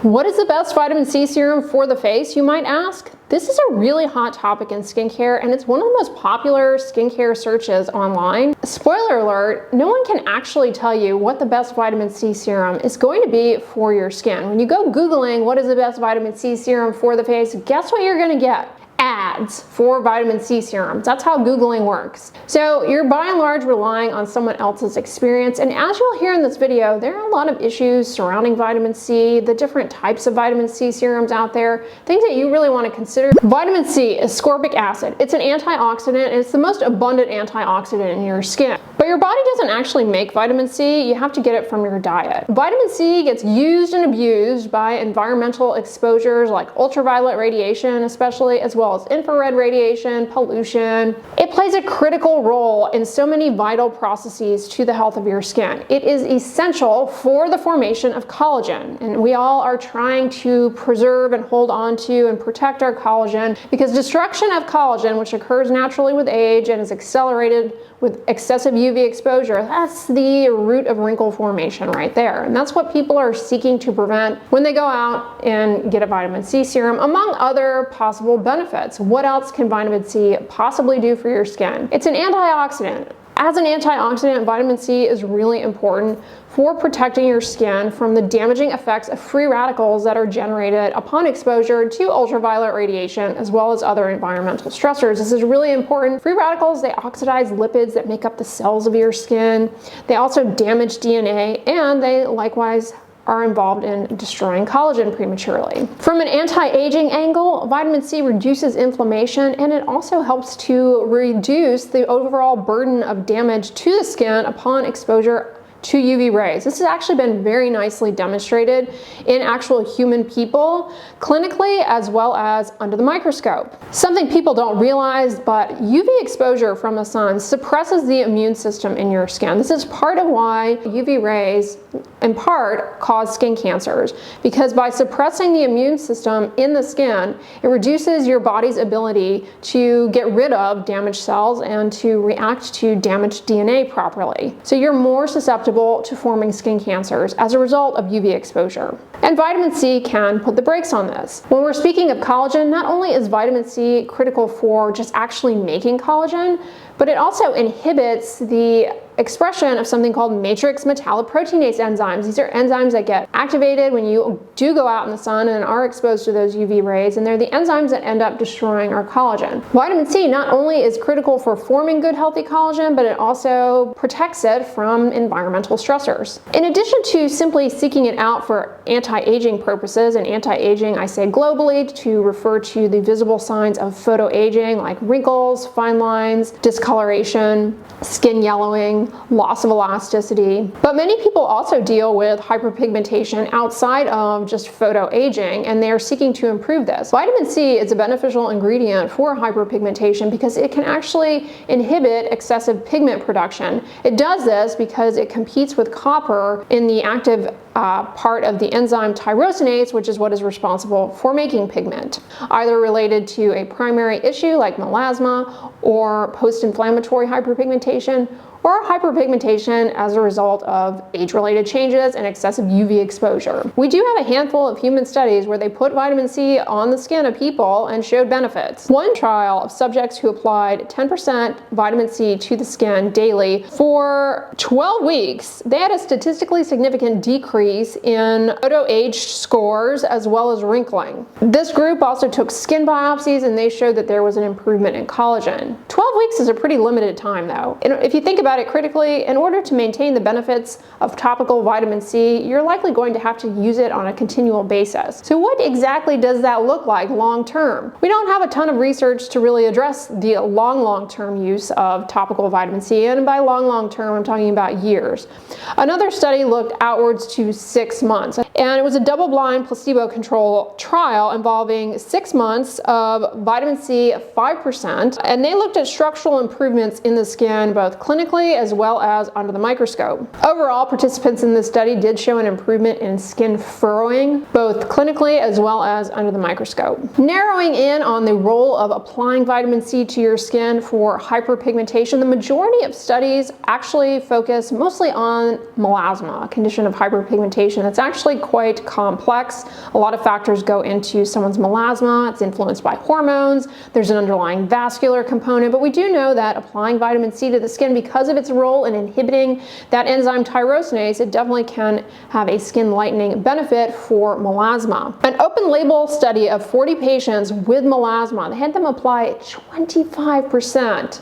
What is the best vitamin C serum for the face, you might ask? This is a really hot topic in skincare, and it's one of the most popular skincare searches online. Spoiler alert, no one can actually tell you what the best vitamin C serum is going to be for your skin. When you go Googling what is the best vitamin C serum for the face, guess what you're gonna get? Ads for vitamin C serums. That's how Googling works. So you're by and large relying on someone else's experience, and as you'll hear in this video, there are a lot of issues surrounding vitamin C, the different types of vitamin C serums out there, things that you really want to consider. Vitamin C is ascorbic acid. It's an antioxidant, and it's the most abundant antioxidant in your skin. But your body doesn't actually make vitamin C, you have to get it from your diet. Vitamin C gets used and abused by environmental exposures like ultraviolet radiation especially, as well as infrared radiation, pollution. It plays a critical role in so many vital processes to the health of your skin. It is essential for the formation of collagen, and we all are trying to preserve and hold on to and protect our collagen, because destruction of collagen, which occurs naturally with age and is accelerated with excessive UV exposure, that's the root of wrinkle formation right there. And that's what people are seeking to prevent when they go out and get a vitamin C serum, among other possible benefits. What else can vitamin C possibly do for your skin? It's an antioxidant. As an antioxidant, vitamin C is really important for protecting your skin from the damaging effects of free radicals that are generated upon exposure to ultraviolet radiation, as well as other environmental stressors. This is really important. Free radicals, they oxidize lipids that make up the cells of your skin. They also damage DNA, and they likewise are involved in destroying collagen prematurely. From an anti-aging angle, vitamin C reduces inflammation, and it also helps to reduce the overall burden of damage to the skin upon exposure to UV rays. This has actually been very nicely demonstrated in actual human people, clinically as well as under the microscope. Something people don't realize, but UV exposure from the sun suppresses the immune system in your skin. This is part of why UV rays, in part, cause skin cancers, because by suppressing the immune system in the skin, it reduces your body's ability to get rid of damaged cells and to react to damaged DNA properly. So you're more susceptible to forming skin cancers as a result of UV exposure. And vitamin C can put the brakes on this. When we're speaking of collagen, not only is vitamin C critical for just actually making collagen, but it also inhibits the expression of something called matrix metalloproteinase enzymes. These are enzymes that get activated when you do go out in the sun and are exposed to those UV rays, and they're the enzymes that end up destroying our collagen. Vitamin C not only is critical for forming good healthy collagen, but it also protects it from environmental stressors. In addition to simply seeking it out for anti-aging purposes, and anti-aging I say globally to refer to the visible signs of photoaging like wrinkles, fine lines, discoloration, skin yellowing, loss of elasticity. But many people also deal with hyperpigmentation outside of just photoaging, and they are seeking to improve this. Vitamin C is a beneficial ingredient for hyperpigmentation because it can actually inhibit excessive pigment production. It does this because it competes with copper in the active part of the enzyme tyrosinase, which is what is responsible for making pigment, either related to a primary issue like melasma or post-inflammatory hyperpigmentation, or hyperpigmentation as a result of age-related changes and excessive UV exposure. We do have a handful of human studies where they put vitamin C on the skin of people and showed benefits. One trial of subjects who applied 10% vitamin C to the skin daily for 12 weeks, they had a statistically significant decrease in photo-age scores as well as wrinkling. This group also took skin biopsies, and they showed that there was an improvement in collagen. 12 weeks is a pretty limited time though. And if you think about it critically, in order to maintain the benefits of topical vitamin C, you're likely going to have to use it on a continual basis. So what exactly does that look like long term? We don't have a ton of research to really address the long-term use of topical vitamin C, and by long term I'm talking about years. Another study looked outwards to 6 months, and it was a double-blind placebo-controlled trial involving 6 months of vitamin C 5%, and they looked at structural improvements in the skin both clinically as well as under the microscope. Overall, participants in this study did show an improvement in skin furrowing, both clinically as well as under the microscope. Narrowing in on the role of applying vitamin C to your skin for hyperpigmentation, the majority of studies actually focus mostly on melasma, a condition of hyperpigmentation hyperpigmentation that's actually quite complex. A lot of factors go into someone's melasma. It's influenced by hormones. There's an underlying vascular component, but we do know that applying vitamin C to the skin, because of its role in inhibiting that enzyme tyrosinase, it definitely can have a skin lightening benefit for melasma. An open label study of 40 patients with melasma, they had them apply 25%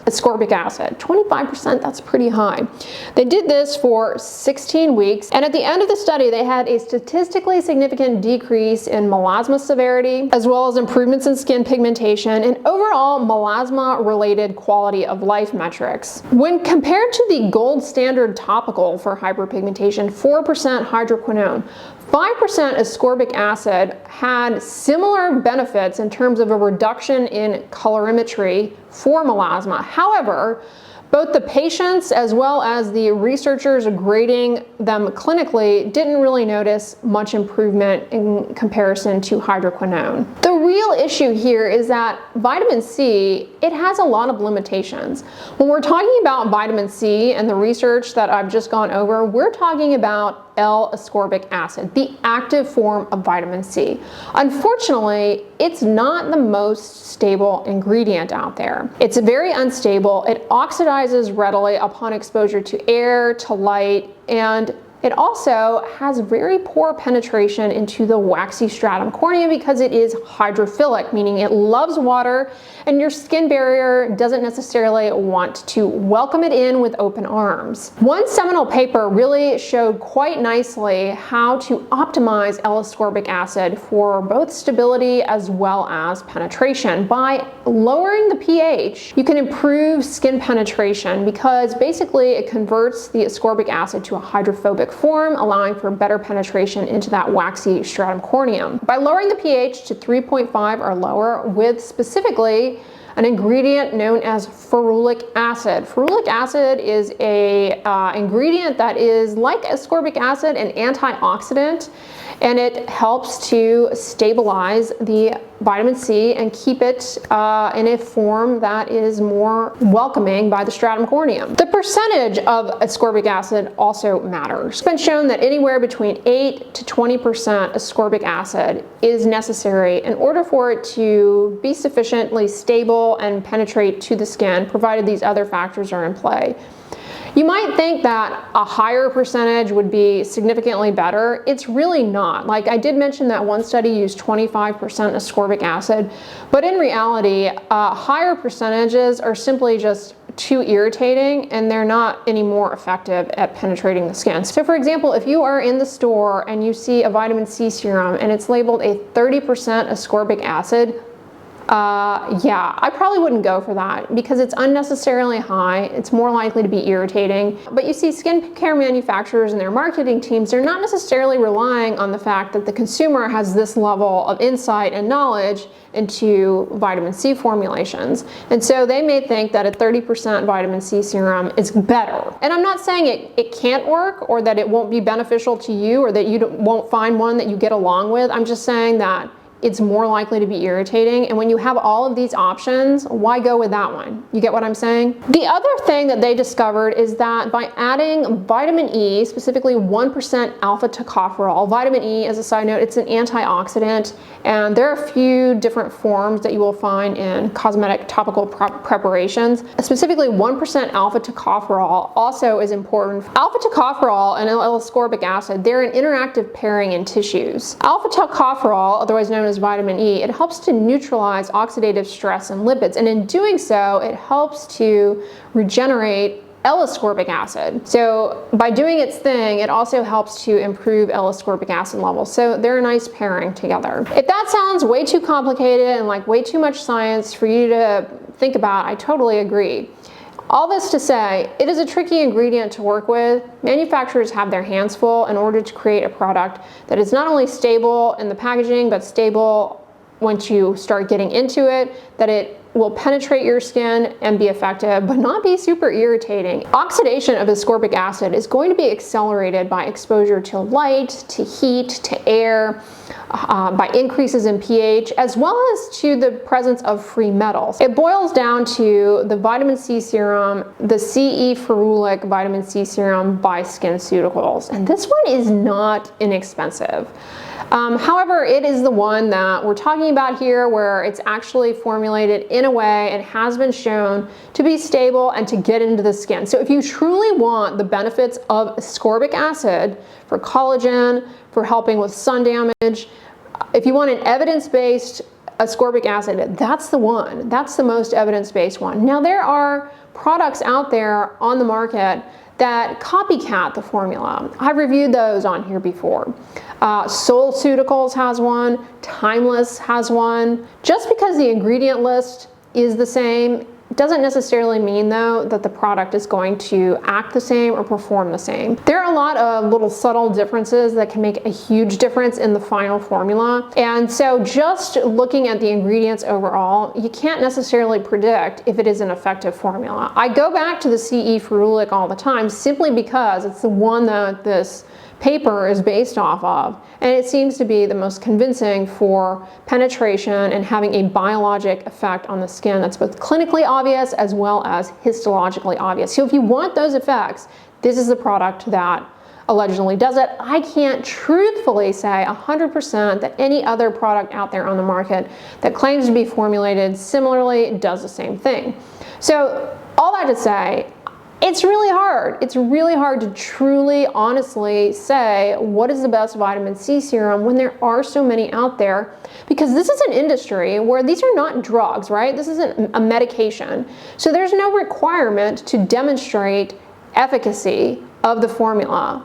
ascorbic acid. 25%, that's pretty high. They did this for 16 weeks, and at the end of the study, they had a statistically significant decrease in melasma severity, as well as improvements in skin pigmentation and overall melasma-related quality of life metrics. When compared to the gold standard topical for hyperpigmentation, 4% hydroquinone, 5% ascorbic acid had similar benefits in terms of a reduction in colorimetry for melasma. However, both the patients as well as the researchers grading them clinically didn't really notice much improvement in comparison to hydroquinone. The real issue here is that vitamin C, it has a lot of limitations. When we're talking about vitamin C and the research that I've just gone over, we're talking about L-ascorbic acid, the active form of vitamin C. Unfortunately, it's not the most stable ingredient out there. It's very unstable. It oxidizes readily upon exposure to air, to light, and it also has very poor penetration into the waxy stratum corneum because it is hydrophilic, meaning it loves water, and your skin barrier doesn't necessarily want to welcome it in with open arms. One seminal paper really showed quite nicely how to optimize L-ascorbic acid for both stability as well as penetration. By lowering the pH, you can improve skin penetration because basically it converts the ascorbic acid to a hydrophobic form, allowing for better penetration into that waxy stratum corneum. By lowering the pH to 3.5 or lower with specifically an ingredient known as ferulic acid. Ferulic acid is a ingredient that is like ascorbic acid, an antioxidant, and it helps to stabilize the vitamin C and keep it in a form that is more welcoming by the stratum corneum. The percentage of ascorbic acid also matters. It's been shown that anywhere between 8 to 20% ascorbic acid is necessary in order for it to be sufficiently stable and penetrate to the skin, provided these other factors are in play. You might think that a higher percentage would be significantly better. It's really not. Like I did mention that one study used 25% ascorbic acid, but in reality, higher percentages are simply just too irritating and they're not any more effective at penetrating the skin. So for example, if you are in the store and you see a vitamin C serum and it's labeled a 30% ascorbic acid, yeah, I probably wouldn't go for that because it's unnecessarily high. It's more likely to be irritating. But you see, skincare manufacturers and their marketing teams, they're not necessarily relying on the fact that the consumer has this level of insight and knowledge into vitamin C formulations. And so they may think that a 30% vitamin C serum is better. And I'm not saying it can't work or that it won't be beneficial to you or that you won't find one that you get along with. I'm just saying that it's more likely to be irritating. And when you have all of these options, why go with that one? You get what I'm saying? The other thing that they discovered is that by adding vitamin E, specifically 1% alpha tocopherol, vitamin E, as a side note, it's an antioxidant, and there are a few different forms that you will find in cosmetic topical preparations. Specifically 1% alpha tocopherol also is important. Alpha tocopherol and L-ascorbic acid, they're an interactive pairing in tissues. Alpha tocopherol, otherwise known as vitamin E, it helps to neutralize oxidative stress and lipids, and in doing so, it helps to regenerate L-ascorbic acid. So by doing its thing, it also helps to improve L-ascorbic acid levels. So they're a nice pairing together. If that sounds way too complicated and like way too much science for you to think about, I totally agree. All this to say, it is a tricky ingredient to work with. Manufacturers have their hands full in order to create a product that is not only stable in the packaging, but stable once you start getting into it, that it will penetrate your skin and be effective, but not be super irritating. Oxidation of ascorbic acid is going to be accelerated by exposure to light, to heat, to air, by increases in pH, as well as to the presence of free metals. It boils down to the vitamin C serum, the CE ferulic vitamin C serum by SkinCeuticals. And this one is not inexpensive. However, it is the one that we're talking about here, where it's actually formulated in a way and has been shown to be stable and to get into the skin. So if you truly want the benefits of ascorbic acid for collagen, for helping with sun damage, if you want an evidence-based ascorbic acid, that's the one. That's the most evidence-based one. Now, there are products out there on the market that copycat the formula. I've reviewed those on here before. SkinCeuticals has one, Timeless has one. Just because the ingredient list is the same doesn't necessarily mean, though, that the product is going to act the same or perform the same. There are a lot of little subtle differences that can make a huge difference in the final formula. And so just looking at the ingredients overall, you can't necessarily predict if it is an effective formula. I go back to the CE ferulic all the time simply because it's the one that this paper is based off of, and it seems to be the most convincing for penetration and having a biologic effect on the skin that's both clinically obvious as well as histologically obvious. So if you want those effects, this is the product that allegedly does it. I can't truthfully say 100% that any other product out there on the market that claims to be formulated similarly does the same thing. So all that to say, it's really hard. It's really hard to truly, honestly say what is the best vitamin C serum when there are so many out there, because this is an industry where these are not drugs, right? This isn't a medication. So there's no requirement to demonstrate efficacy of the formula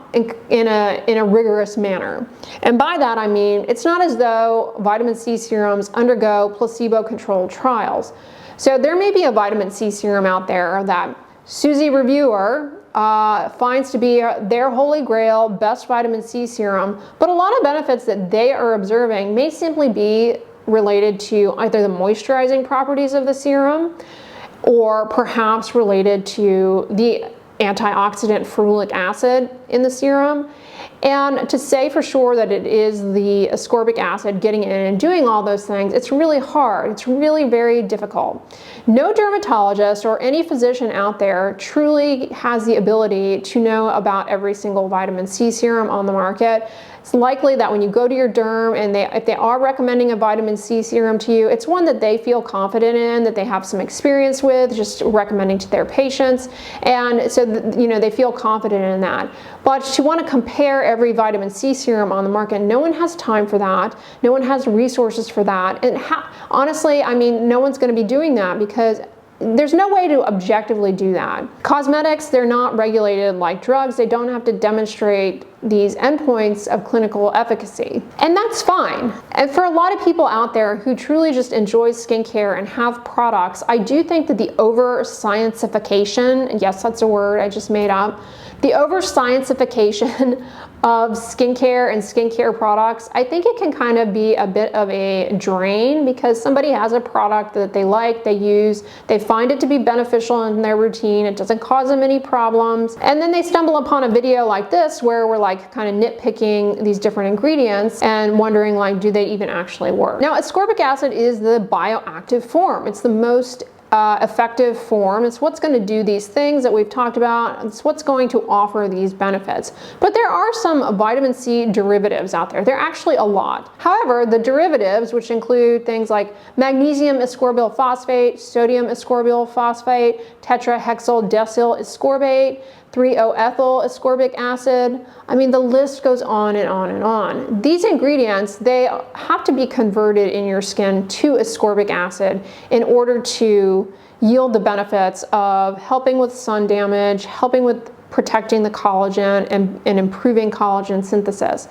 in a rigorous manner. And by that I mean, it's not as though vitamin C serums undergo placebo-controlled trials. So there may be a vitamin C serum out there that Susie Reviewer finds to be their holy grail best vitamin C serum, but a lot of benefits that they are observing may simply be related to either the moisturizing properties of the serum or perhaps related to the antioxidant ferulic acid in the serum. And to say for sure that it is the ascorbic acid getting in and doing all those things, it's really hard. It's really very difficult. No dermatologist or any physician out there truly has the ability to know about every single vitamin C serum on the market. It's likely that when you go to your derm and if they are recommending a vitamin C serum to you, it's one that they feel confident in, that they have some experience with, just recommending to their patients. And so, they feel confident in that. But to want to compare every vitamin C serum on the market, no one has time for that. No one has resources for that. And honestly, I mean, no one's going to be doing that because there's no way to objectively do that. Cosmetics, they're not regulated like drugs. They don't have to demonstrate these endpoints of clinical efficacy. And that's fine. And for a lot of people out there who truly just enjoy skincare and have products, I do think that the over-scientification, yes, that's a word I just made up, the over-scientification of skincare and skincare products, I think it can kind of be a bit of a drain because somebody has a product that they like, they use, they find it to be beneficial in their routine, it doesn't cause them any problems, and then they stumble upon a video like this where we're like kind of nitpicking these different ingredients and wondering like, do they even actually work? Now, ascorbic acid is the bioactive form. It's the most effective form. It's what's going to do these things that we've talked about. It's what's going to offer these benefits. But there are some vitamin C derivatives out there. There are actually a lot. However, the derivatives, which include things like magnesium ascorbyl phosphate, sodium ascorbyl phosphate, tetrahexyl decyl ascorbate, 3-O-ethyl ascorbic acid. I mean, the list goes on and on and on. These ingredients, they have to be converted in your skin to ascorbic acid in order to yield the benefits of helping with sun damage, helping with protecting the collagen and improving collagen synthesis.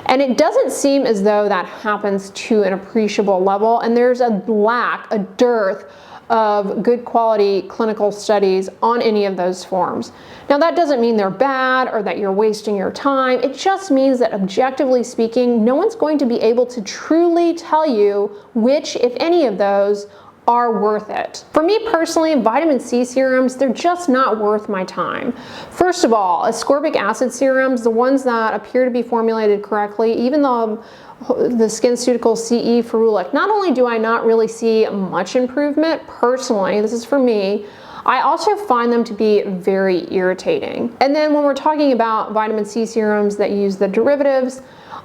And it doesn't seem as though that happens to an appreciable level, and there's a lack, a dearth of good quality clinical studies on any of those forms. Now, that doesn't mean they're bad or that you're wasting your time. It just means that objectively speaking, no one's going to be able to truly tell you which, if any of those, are worth it. For me personally, vitamin C serums, they're just not worth my time. First of all, ascorbic acid serums, the ones that appear to be formulated correctly, even though the SkinCeuticals CE Ferulic, not only do I not really see much improvement personally, this is for me, I also find them to be very irritating. And then when we're talking about vitamin C serums that use the derivatives,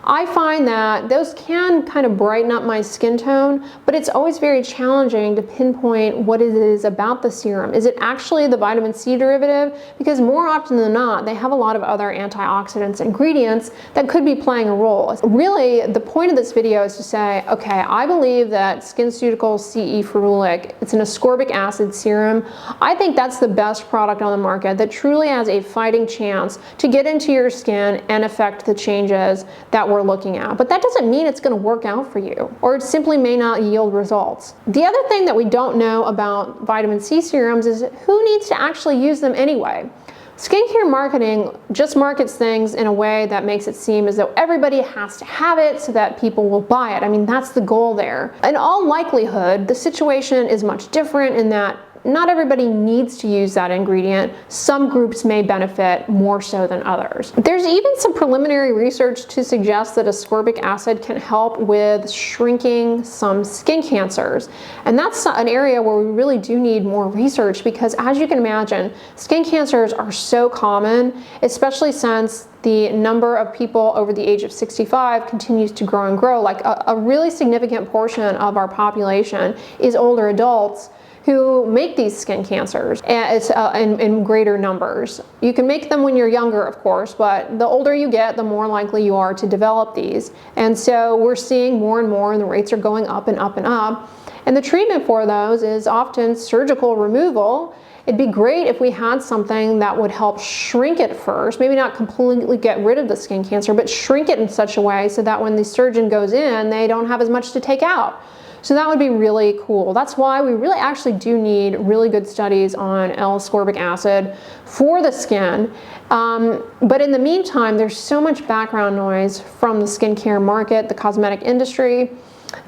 I find that those can kind of brighten up my skin tone, but it's always very challenging to pinpoint what it is about the serum. Is it actually the vitamin C derivative? Because more often than not, they have a lot of other antioxidants ingredients that could be playing a role. Really, the point of this video is to say, okay, I believe that SkinCeuticals CE Ferulic, it's an ascorbic acid serum. I think that's the best product on the market that truly has a fighting chance to get into your skin and affect the changes that we're looking at. But that doesn't mean it's going to work out for you, or it simply may not yield results. The other thing that we don't know about vitamin C serums is who needs to actually use them anyway. Skincare marketing just markets things in a way that makes it seem as though everybody has to have it so that people will buy it. I mean, that's the goal there. In all likelihood, the situation is much different in that not everybody needs to use that ingredient. Some groups may benefit more so than others. There's even some preliminary research to suggest that ascorbic acid can help with shrinking some skin cancers. And that's an area where we really do need more research because, as you can imagine, skin cancers are so common, especially since the number of people over the age of 65 continues to grow and grow. Like a really significant portion of our population is older adults who make these skin cancers in greater numbers. You can make them when you're younger, of course, but the older you get, the more likely you are to develop these. And so we're seeing more and more, and the rates are going up and up and up. And the treatment for those is often surgical removal. It'd be great if we had something that would help shrink it first, maybe not completely get rid of the skin cancer, but shrink it in such a way so that when the surgeon goes in, they don't have as much to take out. So that would be really cool. That's why we really actually do need really good studies on L-ascorbic acid for the skin. But in the meantime, there's so much background noise from the skincare market, the cosmetic industry,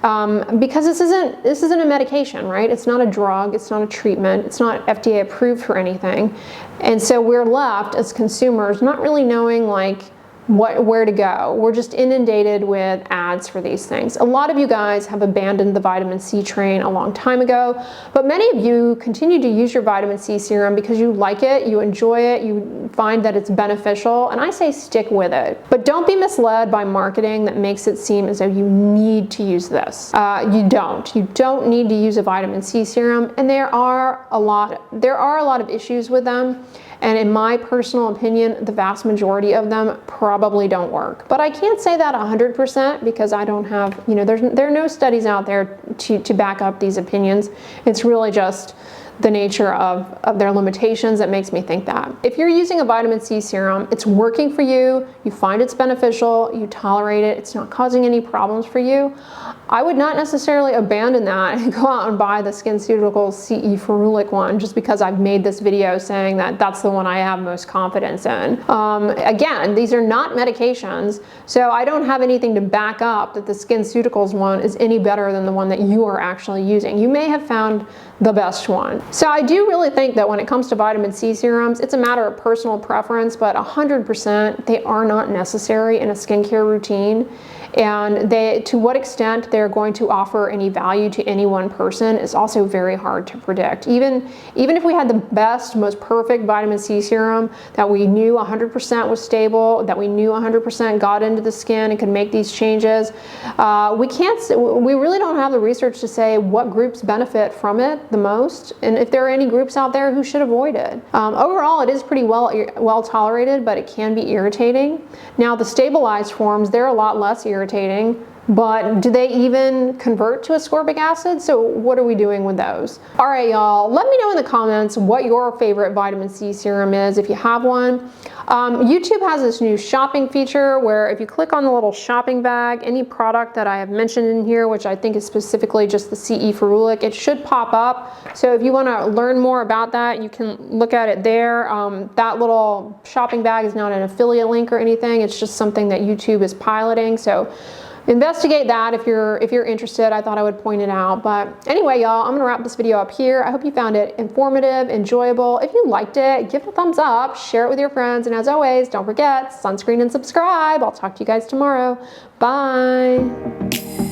because this isn't a medication, right? It's not a drug, it's not a treatment, it's not FDA approved for anything. And so we're left as consumers not really knowing like where to go. We're just inundated with ads for these things. A lot of you guys have abandoned the vitamin C train a long time ago, but many of you continue to use your vitamin C serum because you like it, you enjoy it, you find that it's beneficial, and I say stick with it. But don't be misled by marketing that makes it seem as though you need to use this. You don't need to use a vitamin C serum, and there are a lot of issues with them. And in my personal opinion, the vast majority of them probably don't work. But I can't say that 100% because I don't have, there are no studies out there to back up these opinions. It's really just the nature of their limitations that makes me think that. If you're using a vitamin C serum, it's working for you, you find it's beneficial, you tolerate it, it's not causing any problems for you, I would not necessarily abandon that and go out and buy the SkinCeuticals CE Ferulic one just because I've made this video saying that that's the one I have most confidence in. Again, these are not medications, so I don't have anything to back up that the SkinCeuticals one is any better than the one that you are actually using. You may have found the best one. So I do really think that when it comes to vitamin C serums, it's a matter of personal preference, but 100% they are not necessary in a skincare routine. And to what extent they're going to offer any value to any one person is also very hard to predict. Even if we had the best, most perfect vitamin C serum that we knew 100% was stable, that we knew 100% got into the skin and could make these changes, we really don't have the research to say what groups benefit from it the most, and if there are any groups out there who should avoid it. Overall, it is pretty well tolerated, but it can be irritating. Now, the stabilized forms, they're a lot less irritating, but do they even convert to ascorbic acid? So what are we doing with those? All right, y'all, let me know in the comments what your favorite vitamin C serum is, if you have one. YouTube has this new shopping feature where if you click on the little shopping bag, any product that I have mentioned in here, which I think is specifically just the CE Ferulic, it should pop up. So if you want to learn more about that, you can look at it there. That little shopping bag is not an affiliate link or anything. It's just something that YouTube is piloting. So investigate that if you're interested. I thought I would point it out. But anyway, y'all, I'm gonna wrap this video up here. I hope you found it informative, enjoyable. If you liked it, give it a thumbs up, share it with your friends, and as always, don't forget, sunscreen and subscribe. I'll talk to you guys tomorrow. Bye.